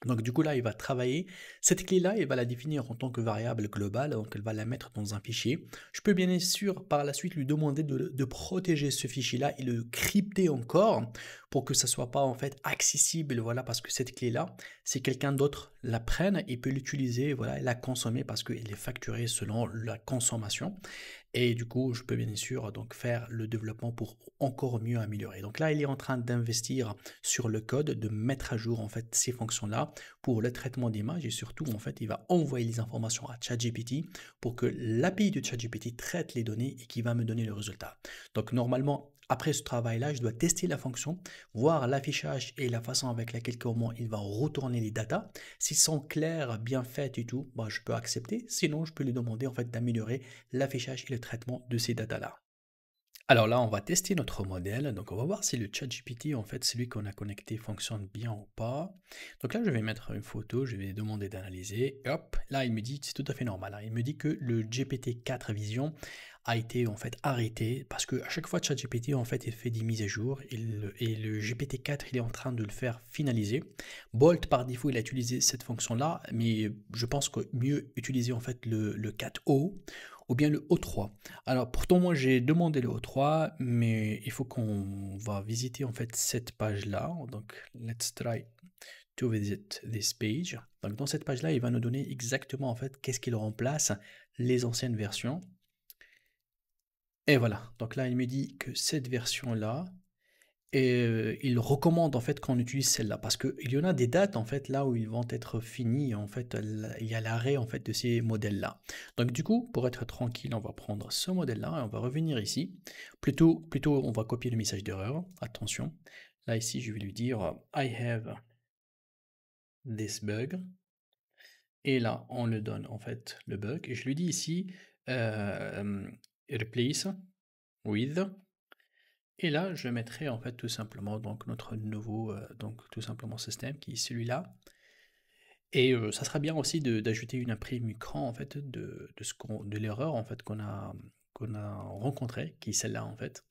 A: Donc du coup là, il va travailler. Cette clé-là, il va la définir en tant que variable globale, donc elle va la mettre dans un fichier. Je peux bien sûr par la suite lui demander de protéger ce fichier-là et le crypter encore pour que ça soit pas en fait accessible, voilà, parce que cette clé-là, si quelqu'un d'autre la prenne, il peut l'utiliser, voilà, et la consommer parce qu'elle est facturée selon la consommation. Et du coup, je peux bien sûr donc faire le développement pour encore mieux améliorer. Donc là, il est en train d'investir sur le code, de mettre à jour en fait ces fonctions-là pour le traitement d'images et surtout en fait, il va envoyer les informations à ChatGPT pour que l'API de ChatGPT traite les données et qui va me donner le résultat. Donc normalement, après ce travail-là, je dois tester la fonction, voir l'affichage et la façon avec laquelle comment il va retourner les datas. S'ils sont clairs, bien faits et tout, bah, je peux accepter. Sinon, je peux lui demander en fait d'améliorer l'affichage et le traitement de ces datas-là. Alors là, on va tester notre modèle. Donc, on va voir si le ChatGPT, en fait, celui qu'on a connecté, fonctionne bien ou pas. Donc là, je vais mettre une photo, je vais demander d'analyser. Hop, là, il me dit, c'est tout à fait normal, hein. Il me dit que le GPT-4 Vision a été en fait arrêté parce que à chaque fois ChatGPT en fait il fait des mises à jour et le GPT-4 il est en train de le faire finaliser. Bolt par défaut il a utilisé cette fonction là, mais je pense que mieux utiliser en fait le 4O ou bien le O3. Alors pourtant moi j'ai demandé le O3, mais il faut qu'on va visiter en fait cette page là. Donc let's try to visit this page. Donc dans cette page là il va nous donner exactement en fait qu'est-ce qu'il remplace les anciennes versions. Et voilà, donc là il me dit que cette version là, et il recommande en fait qu'on utilise celle-là parce qu'il y en a des dates en fait là où ils vont être finis en fait, il y a l'arrêt en fait de ces modèles-là. Donc du coup, pour être tranquille, on va prendre ce modèle-là et on va revenir ici. Plutôt on va copier le message d'erreur. Attention, là ici je vais lui dire I have this bug. Et là on le donne en fait le bug et je lui dis ici replace with. Et là, je mettrai en fait tout simplement donc notre nouveau donc tout simplement système qui est celui-là. Et ça sera bien aussi d'ajouter une imprime écran en fait de l'erreur en fait qu'on a rencontrée, qui est celle-là en fait.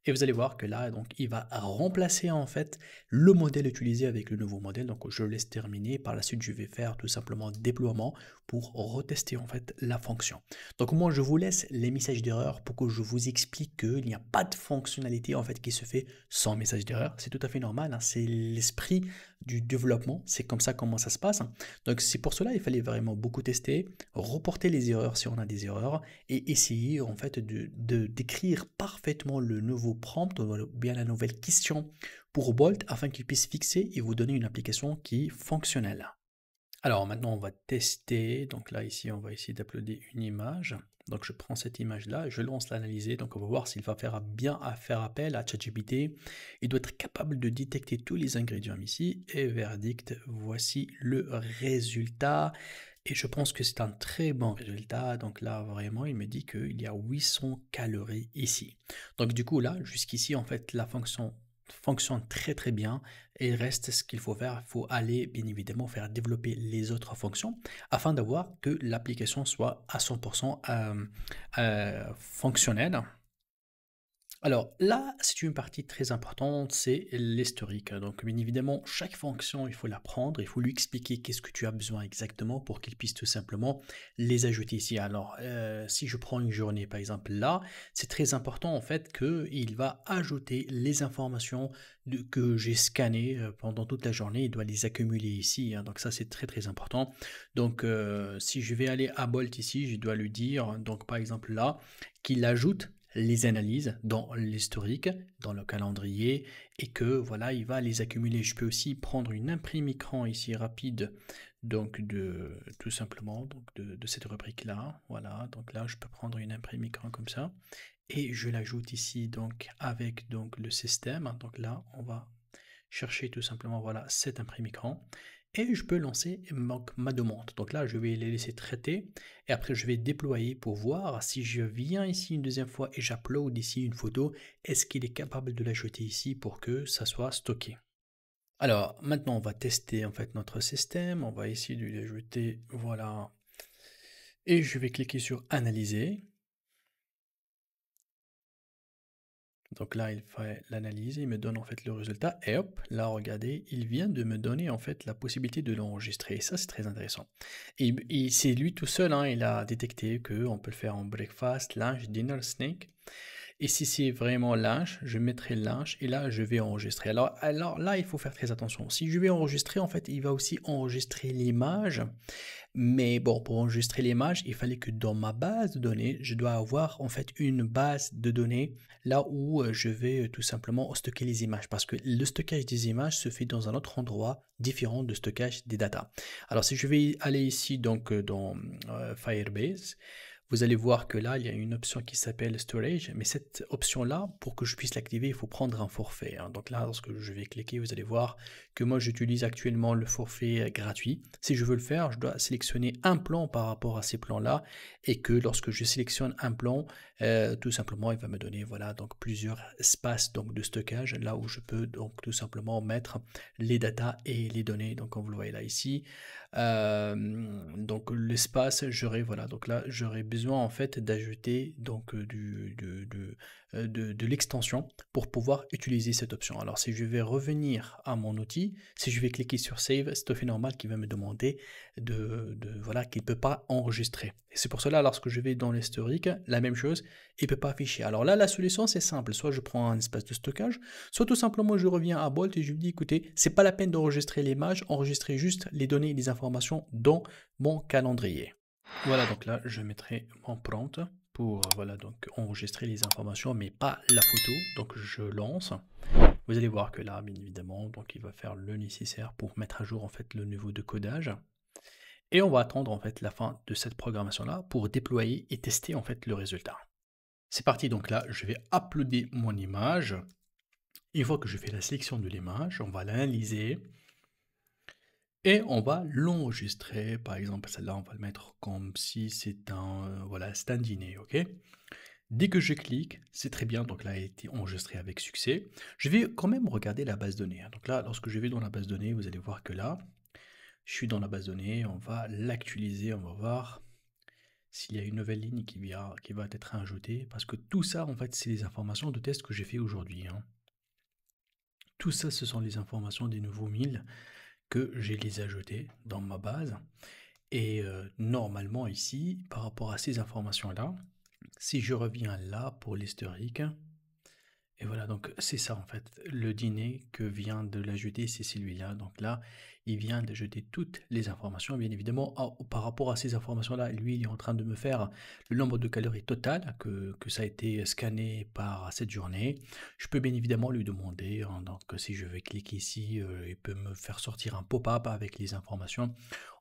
A: Et vous allez voir que là, donc, il va remplacer en fait le modèle utilisé avec le nouveau modèle. Donc, je laisse terminer. Par la suite, je vais faire tout simplement déploiement pour retester en fait la fonction. Donc, moi, je vous laisse les messages d'erreur pour que je vous explique qu'il n'y a pas de fonctionnalité en fait qui se fait sans message d'erreur. C'est tout à fait normal, hein. C'est l'esprit du développement. C'est comme ça comment ça se passe, hein. Donc, c'est pour cela il fallait vraiment beaucoup tester, reporter les erreurs si on a des erreurs et essayer en fait d'écrire parfaitement le nouveau prompt ou bien la nouvelle question pour Bolt afin qu'il puisse fixer et vous donner une application qui est fonctionnelle. Alors maintenant on va tester, donc là ici on va essayer d'uploader une image. Donc je prends cette image là, je lance l'analyser, donc on va voir s'il va faire bien à faire appel à ChatGPT. Il doit être capable de détecter tous les ingrédients ici et verdict, voici le résultat. Et je pense que c'est un très bon résultat. Donc là, vraiment, il me dit qu'il y a 800 calories ici. Donc du coup, là, jusqu'ici, en fait, la fonction fonctionne très très bien. Et il reste ce qu'il faut faire, il faut aller bien évidemment faire développer les autres fonctions afin d'avoir que l'application soit à 100% fonctionnelle. Alors là, c'est une partie très importante, c'est l'historique. Donc bien évidemment, chaque fonction, il faut la prendre, il faut lui expliquer qu'est-ce que tu as besoin exactement pour qu'il puisse tout simplement les ajouter ici. Alors si je prends une journée par exemple là, c'est très important en fait qu'il va ajouter les informations que j'ai scannées pendant toute la journée, il doit les accumuler ici, hein. Donc ça c'est très très important. Donc si je vais aller à Bolt ici, je dois lui dire, donc par exemple là, qu'il ajoute les analyses dans l'historique, dans le calendrier, et que voilà, il va les accumuler. Je peux aussi prendre une imprime écran ici rapide, donc de tout simplement donc de cette rubrique là. Voilà, donc là je peux prendre une imprime écran comme ça et je l'ajoute ici donc avec donc le système. Donc là on va chercher tout simplement voilà cette imprime écran et je peux lancer ma demande. Donc là, je vais les laisser traiter et après, je vais déployer pour voir si je viens ici une deuxième fois et j'upload ici une photo, est-ce qu'il est capable de l'ajouter ici pour que ça soit stocké. Alors maintenant, on va tester en fait notre système. On va essayer de l'ajouter, voilà. Et je vais cliquer sur analyser. Donc là, il fait l'analyse, il me donne en fait le résultat, et hop, là, regardez, il vient de me donner en fait la possibilité de l'enregistrer, et ça, c'est très intéressant. Et c'est lui tout seul, hein, il a détecté qu'on peut le faire en breakfast, lunch, dinner, snack, et si c'est vraiment lunch, je mettrai lunch, et là, je vais enregistrer. Alors là, il faut faire très attention. Si je vais enregistrer, en fait, il va aussi enregistrer l'image, mais bon, pour enregistrer l'image, il fallait que dans ma base de données, je dois avoir en fait une base de données là où je vais tout simplement stocker les images parce que le stockage des images se fait dans un autre endroit différent de stockage des datas. Alors si je vais aller ici donc dans Firebase, vous allez voir que là, il y a une option qui s'appelle Storage, mais cette option-là, pour que je puisse l'activer, il faut prendre un forfait, hein. Donc là, lorsque je vais cliquer, vous allez voir que moi, j'utilise actuellement le forfait gratuit. Si je veux le faire, je dois sélectionner un plan par rapport à ces plans-là, et que lorsque je sélectionne un plan, tout simplement, il va me donner voilà, donc plusieurs espaces donc, de stockage, là où je peux donc tout simplement mettre les datas et les données. Donc, comme vous le voyez là ici, donc l'espace, j'aurai voilà, donc là j'aurai besoin en fait d'ajouter donc de l'extension pour pouvoir utiliser cette option. Alors si je vais revenir à mon outil, si je vais cliquer sur Save, c'est tout à fait normal qu'il va me demander voilà qu'il ne peut pas enregistrer. Et c'est pour cela lorsque je vais dans l'historique, la même chose, il ne peut pas afficher. Alors là la solution c'est simple, soit je prends un espace de stockage, soit tout simplement je reviens à Bolt et je lui dis écoutez, c'est pas la peine d'enregistrer l'image, enregistrez juste les données et les informations dans mon calendrier. Voilà, donc là je mettrai mon prompt pour voilà donc enregistrer les informations mais pas la photo. Donc je lance. Vous allez voir que là bien évidemment donc il va faire le nécessaire pour mettre à jour en fait le niveau de codage. Et on va attendre en fait la fin de cette programmation là pour déployer et tester en fait le résultat. C'est parti, donc là je vais uploader mon image. Une fois que je fais la sélection de l'image, on va l'analyser et on va l'enregistrer. Par exemple, celle-là, on va le mettre comme si c'est un, voilà, c'est un dîner, ok? Dès que je clique, c'est très bien, donc là, elle a été enregistrée avec succès. Je vais quand même regarder la base de données, hein. Donc là, lorsque je vais dans la base de données, vous allez voir que là, je suis dans la base de données, on va l'actualiser, on va voir s'il y a une nouvelle ligne qui va être ajoutée, parce que tout ça, en fait, c'est les informations de test que j'ai fait aujourd'hui, hein. Tout ça, ce sont les informations des nouveaux 1000 que j'ai les ajoutés dans ma base. Et normalement ici, par rapport à ces informations-là, si je reviens là pour l'historique, et voilà, donc c'est ça en fait, le dîner que vient de l'ajouter, c'est celui-là. Donc là, il vient d'ajouter toutes les informations. Bien évidemment, par rapport à ces informations-là, lui, il est en train de me faire le nombre de calories total que ça a été scanné par cette journée. Je peux bien évidemment lui demander, hein, donc si je vais cliquer ici, il peut me faire sortir un pop-up avec les informations.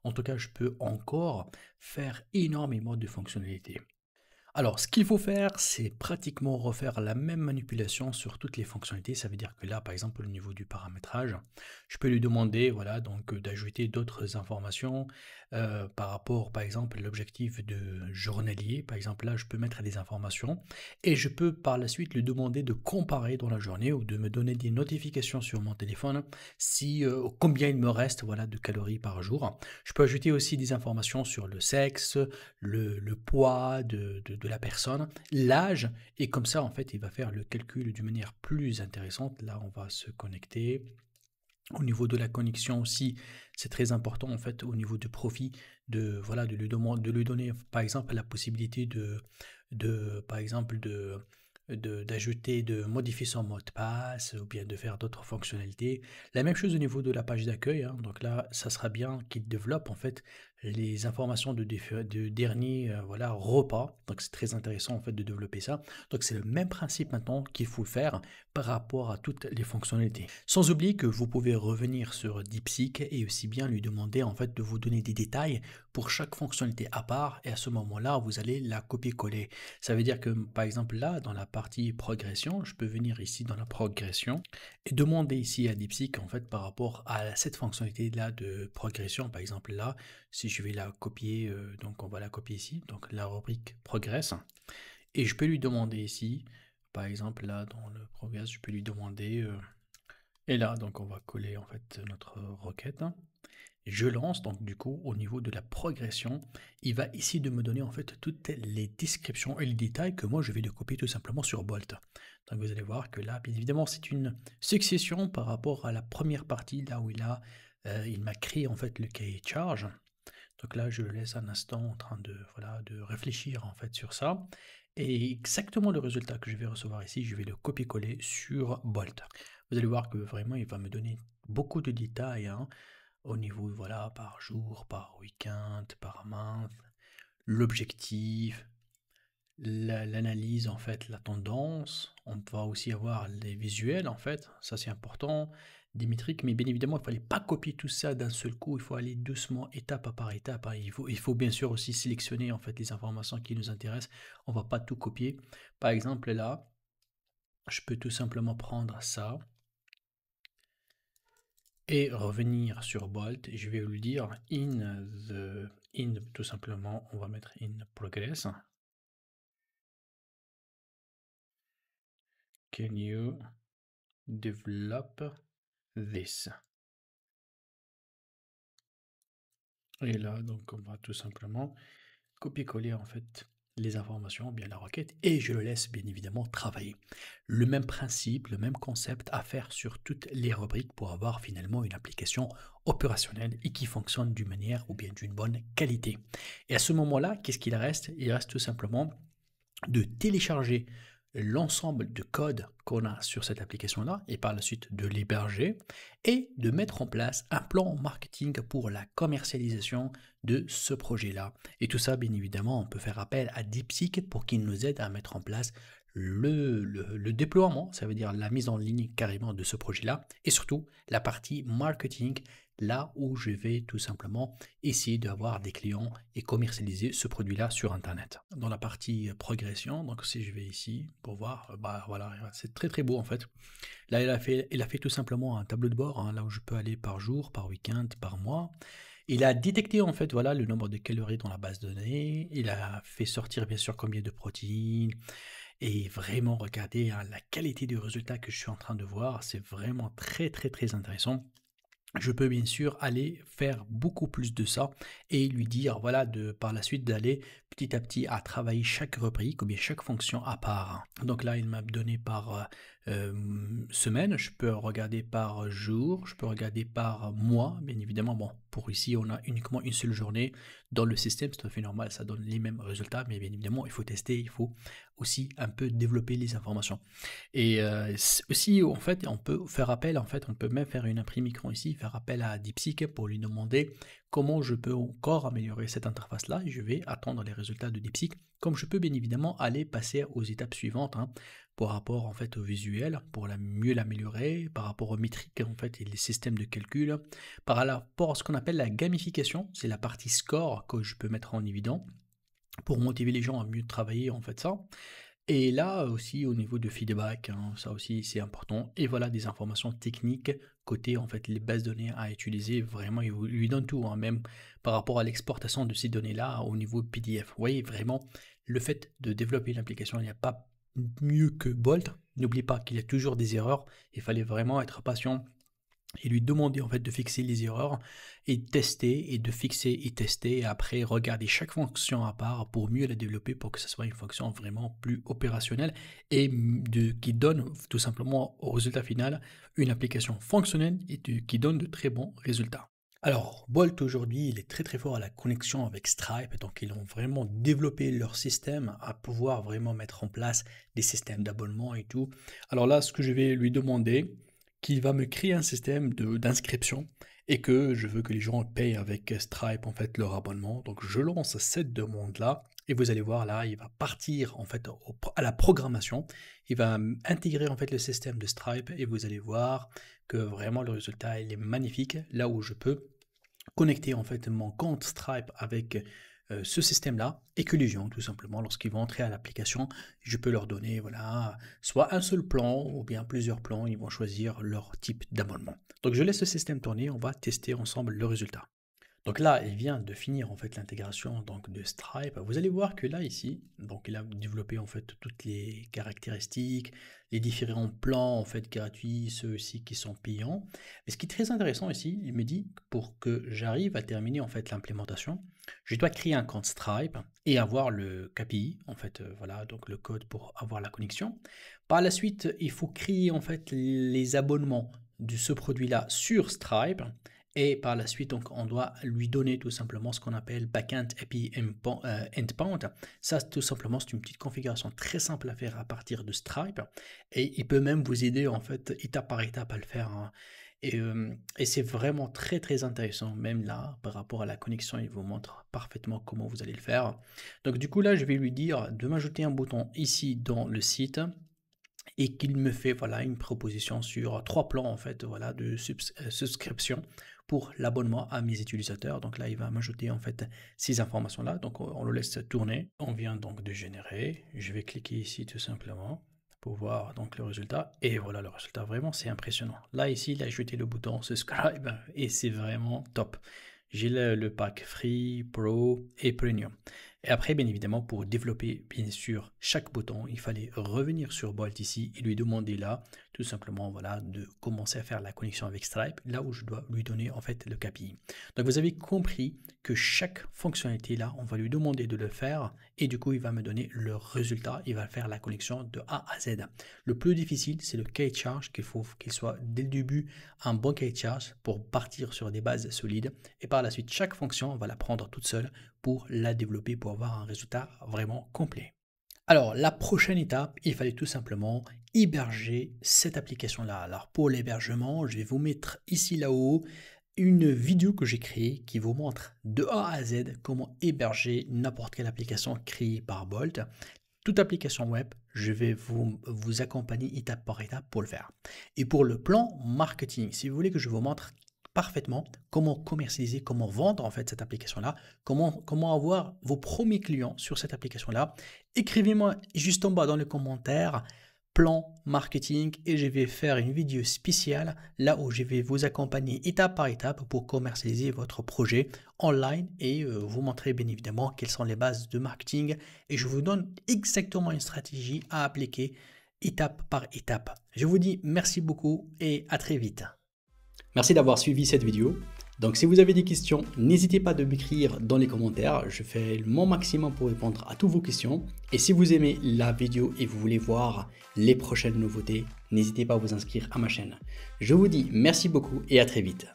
A: En tout cas, je peux encore faire énormément de fonctionnalités. Alors, ce qu'il faut faire, c'est pratiquement refaire la même manipulation sur toutes les fonctionnalités. Ça veut dire que là, par exemple, au niveau du paramétrage, je peux lui demander, voilà, donc d'ajouter d'autres informations par rapport, par exemple, à l'objectif de journalier. Par exemple, là, je peux mettre des informations et je peux par la suite lui demander de comparer dans la journée ou de me donner des notifications sur mon téléphone si combien il me reste, voilà, de calories par jour. Je peux ajouter aussi des informations sur le sexe, le poids de la personne, l'âge, et comme ça, en fait, il va faire le calcul d'une manière plus intéressante. Là, on va se connecter. Au niveau de la connexion aussi, c'est très important, en fait, au niveau du profit, voilà, de lui donner, par exemple, la possibilité par exemple, d'ajouter, de modifier son mot de passe ou bien de faire d'autres fonctionnalités. La même chose au niveau de la page d'accueil, hein. Donc là, ça sera bien qu'il développe en fait les informations de dernier voilà, repas. Donc c'est très intéressant en fait de développer ça. Donc c'est le même principe maintenant qu'il faut faire par rapport à toutes les fonctionnalités. Sans oublier que vous pouvez revenir sur DeepSeek et aussi bien lui demander en fait de vous donner des détails pour chaque fonctionnalité à part, et à ce moment-là, vous allez la copier-coller. Ça veut dire que par exemple là, dans la partie progression, je peux venir ici dans la progression et demander ici à DeepSeek en fait par rapport à cette fonctionnalité là de progression. Par exemple là, si je vais la copier, donc on va la copier ici, donc la rubrique progresse, et je peux lui demander ici, par exemple là dans le progress, je peux lui demander, et là donc on va coller en fait notre requête. Je lance, donc du coup au niveau de la progression, il va ici de me donner en fait toutes les descriptions et les détails que moi je vais le copier tout simplement sur Bolt. Donc vous allez voir que là, bien évidemment, c'est une succession par rapport à la première partie, là où il m'a créé en fait le cahier de charge. Donc là, je le laisse un instant en train de, voilà, de réfléchir en fait sur ça. Et exactement le résultat que je vais recevoir ici, je vais le copier-coller sur Bolt. Vous allez voir que vraiment, il va me donner beaucoup de détails, hein, au niveau, voilà, par jour, par week-end, par month, l'objectif, l'analyse, en fait, la tendance. On va aussi avoir les visuels, en fait, ça c'est important, des métriques, mais bien évidemment, il ne fallait pas copier tout ça d'un seul coup, il faut aller doucement, étape par étape, hein. Il faut bien sûr aussi sélectionner, en fait, les informations qui nous intéressent, on ne va pas tout copier. Par exemple, là, je peux tout simplement prendre ça, et revenir sur Bolt, et je vais vous le dire, tout simplement, on va mettre in progress. Can you develop this? Et là, donc, on va tout simplement copier-coller en fait les informations, bien la requête, et je le laisse bien évidemment travailler. Le même principe, le même concept à faire sur toutes les rubriques pour avoir finalement une application opérationnelle et qui fonctionne d'une manière ou bien d'une bonne qualité. Et à ce moment-là, qu'est-ce qu'il reste? Il reste tout simplement de télécharger l'ensemble de code qu'on a sur cette application-là et par la suite de l'héberger et de mettre en place un plan marketing pour la commercialisation de ce projet-là. Et tout ça, bien évidemment, on peut faire appel à DeepSeek pour qu'il nous aide à mettre en place le déploiement, ça veut dire la mise en ligne carrément de ce projet-là, et surtout la partie marketing, là où je vais tout simplement essayer d'avoir des clients et commercialiser ce produit-là sur Internet. Dans la partie progression, donc si je vais ici pour voir, bah voilà, c'est très très beau en fait. Là, il a fait tout simplement un tableau de bord, hein, là où je peux aller par jour, par week-end, par mois. Il a détecté en fait voilà le nombre de calories dans la base de données. Il a fait sortir bien sûr combien de protéines. Et vraiment regardez, hein, la qualité du résultat que je suis en train de voir, c'est vraiment très très très intéressant. Je peux bien sûr aller faire beaucoup plus de ça et lui dire voilà par la suite d'aller petit à petit à travailler chaque rubrique ou bien chaque fonction à part. Donc là il m'a donné par semaine, je peux regarder par jour, je peux regarder par mois, bien évidemment. Bon, pour ici on a uniquement une seule journée dans le système, c'est tout à fait normal, ça donne les mêmes résultats, mais bien évidemment il faut tester, il faut aussi un peu développer les informations. Et aussi, en fait, on peut faire appel, en fait, on peut même faire une imprime écran ici, faire appel à DeepSeek pour lui demander comment je peux encore améliorer cette interface-là. Et je vais attendre les résultats de DeepSeek, comme je peux bien évidemment aller passer aux étapes suivantes, hein, par rapport en fait au visuel, pour mieux l'améliorer, par rapport aux métriques en fait et les systèmes de calcul, par rapport à ce qu'on appelle la gamification, c'est la partie score que je peux mettre en évidence. pour motiver les gens à mieux travailler en fait ça. Et là aussi au niveau de feedback, hein, ça aussi c'est important. Et voilà des informations techniques côté en fait les bases de données à utiliser. Vraiment, il lui donne tout, hein, même par rapport à l'exportation de ces données-là au niveau PDF. Vous voyez vraiment le fait de développer une application, il n'y a pas mieux que Bolt. N'oublie pas qu'il y a toujours des erreurs. Il fallait vraiment être patient et lui demander en fait de fixer les erreurs et tester et de fixer et tester et après regarder chaque fonction à part pour mieux la développer pour que ce soit une fonction vraiment plus opérationnelle et qui donne tout simplement au résultat final une application fonctionnelle et qui donne de très bons résultats. Alors, Bolt aujourd'hui, il est très très fort à la connexion avec Stripe, donc ils ont vraiment développé leur système à pouvoir vraiment mettre en place des systèmes d'abonnement et tout. Alors là, ce que je vais lui demander, qu'il va me créer un système d'inscription et que je veux que les gens payent avec Stripe en fait leur abonnement. Donc je lance cette demande-là et vous allez voir là, il va partir en fait à la programmation. Il va intégrer en fait le système de Stripe et vous allez voir que vraiment le résultat il est magnifique. Là où je peux connecter en fait mon compte Stripe avec ce système-là et que les gens, tout simplement, lorsqu'ils vont entrer à l'application, je peux leur donner, voilà, soit un seul plan ou bien plusieurs plans, ils vont choisir leur type d'abonnement. Donc je laisse ce système tourner, on va tester ensemble le résultat. Donc là, il vient de finir en fait l'intégration donc de Stripe. Vous allez voir que là ici, donc il a développé en fait toutes les caractéristiques, les différents plans en fait gratuits, ceux aussi qui sont payants. Mais ce qui est très intéressant ici, il me dit que pour que j'arrive à terminer en fait l'implémentation, je dois créer un compte Stripe et avoir le KPI en fait, voilà donc le code pour avoir la connexion. Par la suite, il faut créer en fait les abonnements de ce produit-là sur Stripe. Et par la suite, donc, on doit lui donner tout simplement ce qu'on appelle Backend API Endpoint. Ça, tout simplement, c'est une petite configuration très simple à faire à partir de Stripe. Et il peut même vous aider, en fait, étape par étape à le faire, hein. Et c'est vraiment très, très intéressant. Même là, par rapport à la connexion, il vous montre parfaitement comment vous allez le faire. Donc, du coup, là, je vais lui dire de m'ajouter un bouton ici dans le site et qu'il me fait voilà une proposition sur 3 plans en fait voilà de souscription pour l'abonnement à mes utilisateurs. Donc là il va m'ajouter en fait ces informations là, donc on le laisse tourner. On vient donc de générer, je vais cliquer ici tout simplement pour voir donc le résultat et voilà le résultat, vraiment c'est impressionnant. Là ici il a ajouté le bouton subscribe et c'est vraiment top. J'ai le pack Free, Pro et Premium. Et après, bien évidemment, pour développer, bien sûr, chaque bouton, il fallait revenir sur Bolt ici et lui demander là, tout simplement, voilà, de commencer à faire la connexion avec Stripe, là où je dois lui donner, en fait, le KPI. Donc, vous avez compris que chaque fonctionnalité là, on va lui demander de le faire et du coup, il va me donner le résultat. Il va faire la connexion de A à Z. Le plus difficile, c'est le cahier de charge, qu'il faut qu'il soit dès le début un bon cahier de charge pour partir sur des bases solides. Et par la suite, chaque fonction, on va la prendre toute seule pour la développer, pour avoir un résultat vraiment complet. Alors, la prochaine étape, il fallait tout simplement héberger cette application-là. Alors, pour l'hébergement, je vais vous mettre ici là-haut une vidéo que j'ai créée qui vous montre de A à Z comment héberger n'importe quelle application créée par Bolt. Toute application web, je vais vous accompagner étape par étape pour le faire. Et pour le plan marketing, si vous voulez que je vous montre parfaitement comment commercialiser, comment vendre en fait cette application-là, comment avoir vos premiers clients sur cette application-là, écrivez-moi juste en bas dans les commentaires plan marketing et je vais faire une vidéo spéciale là où je vais vous accompagner étape par étape pour commercialiser votre projet online et vous montrer bien évidemment quelles sont les bases de marketing et je vous donne exactement une stratégie à appliquer étape par étape. Je vous dis merci beaucoup et à très vite. Merci d'avoir suivi cette vidéo. Donc si vous avez des questions, n'hésitez pas à m'écrire dans les commentaires. Je fais mon maximum pour répondre à toutes vos questions. Et si vous aimez la vidéo et vous voulez voir les prochaines nouveautés, n'hésitez pas à vous inscrire à ma chaîne. Je vous dis merci beaucoup et à très vite.